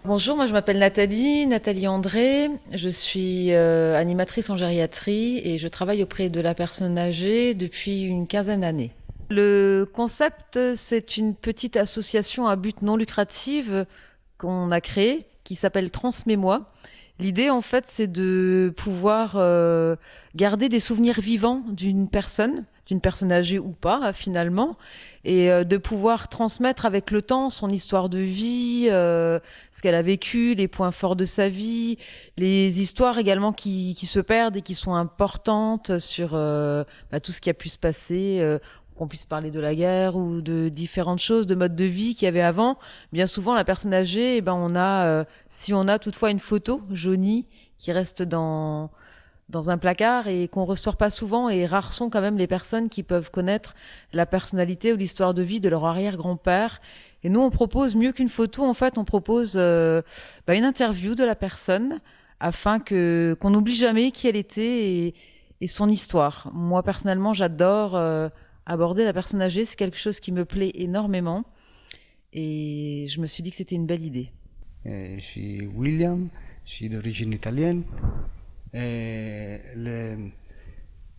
Bonjour, moi je m'appelle Nathalie André. Je suis animatrice en gériatrie et je travaille auprès de la personne âgée depuis une quinzaine d'années. Le concept, c'est une petite association à but non lucratif qu'on a créée qui s'appelle Transmets-moi. L'idée, en fait, c'est de pouvoir garder des souvenirs vivants d'une personne âgée ou pas, finalement, et de pouvoir transmettre avec le temps son histoire de vie, ce qu'elle a vécu, les points forts de sa vie, les histoires également qui se perdent et qui sont importantes sur tout ce qui a pu se passer. Qu'on puisse parler de la guerre ou de différentes choses, de modes de vie qu'il y avait avant. Bien souvent, la personne âgée, si on a toutefois une photo jaunie qui reste dans un placard et qu'on ressort pas souvent, et rares sont quand même les personnes qui peuvent connaître la personnalité ou l'histoire de vie de leur arrière-grand-père. Et nous, on propose mieux qu'une photo, en fait, on propose une interview de la personne afin qu'on n'oublie jamais qui elle était et son histoire. Moi, personnellement, j'adore aborder la personne âgée, c'est quelque chose qui me plaît énormément et je me suis dit que c'était une belle idée. Je suis William, je suis d'origine italienne.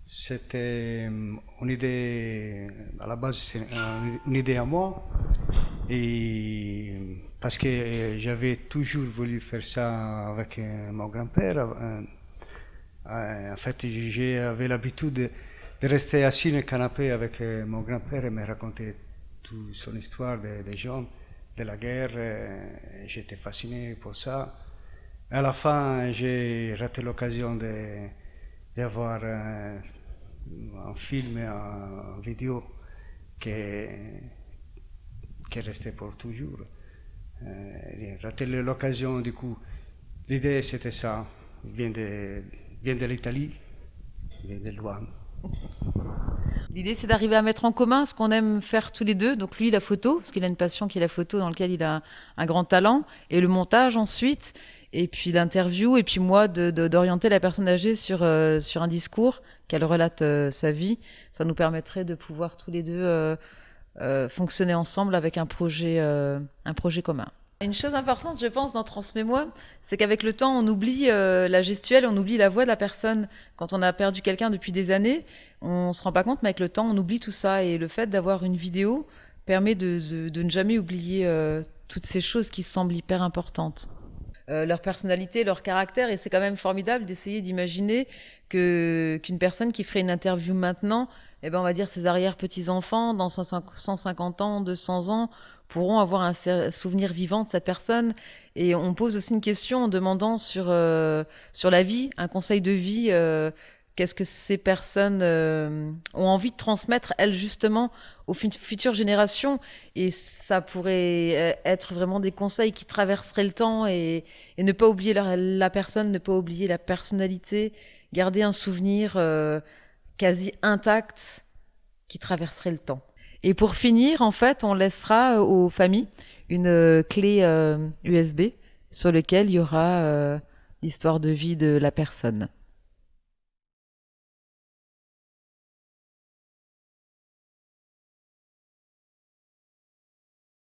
C'était une idée, à la base c'est une idée à moi, et parce que j'avais toujours voulu faire ça avec mon grand-père. En fait, j'avais l'habitude de rester assis dans le canapé avec mon grand-père et me raconter toute son histoire des gens, de la guerre. J'étais fasciné pour ça. À la fin, j'ai raté l'occasion d'avoir un film et une vidéo qui est resté pour toujours. J'ai raté l'occasion, du coup. L'idée, c'était ça. Vient de l'Italie, vient de loin. L'idée, c'est d'arriver à mettre en commun ce qu'on aime faire tous les deux. Donc lui, la photo, parce qu'il a une passion qui est la photo, dans laquelle il a un grand talent, et le montage ensuite, et puis l'interview, et puis moi, d'orienter la personne âgée sur un discours, qu'elle relate sa vie. Ça nous permettrait de pouvoir tous les deux fonctionner ensemble avec un projet commun. Une chose importante, je pense, dans Transmets-moi, c'est qu'avec le temps, on oublie la gestuelle, on oublie la voix de la personne. Quand on a perdu quelqu'un depuis des années, on se rend pas compte, mais avec le temps, on oublie tout ça. Et le fait d'avoir une vidéo permet de ne jamais oublier toutes ces choses qui semblent hyper importantes. Leur personnalité, leur caractère, et c'est quand même formidable d'essayer d'imaginer qu'une personne qui ferait une interview maintenant, on va dire ses arrière-petits-enfants, dans 150 ans, 200 ans, pourront avoir un souvenir vivant de cette personne. Et on pose aussi une question en demandant sur la vie, un conseil de vie. Qu'est-ce que ces personnes ont envie de transmettre, elles, justement, aux futures générations. Et ça pourrait être vraiment des conseils qui traverseraient le temps et ne pas oublier la personne, ne pas oublier la personnalité, garder un souvenir quasi intact qui traverserait le temps. Et pour finir, en fait, on laissera aux familles une clé USB sur laquelle il y aura l'histoire de vie de la personne.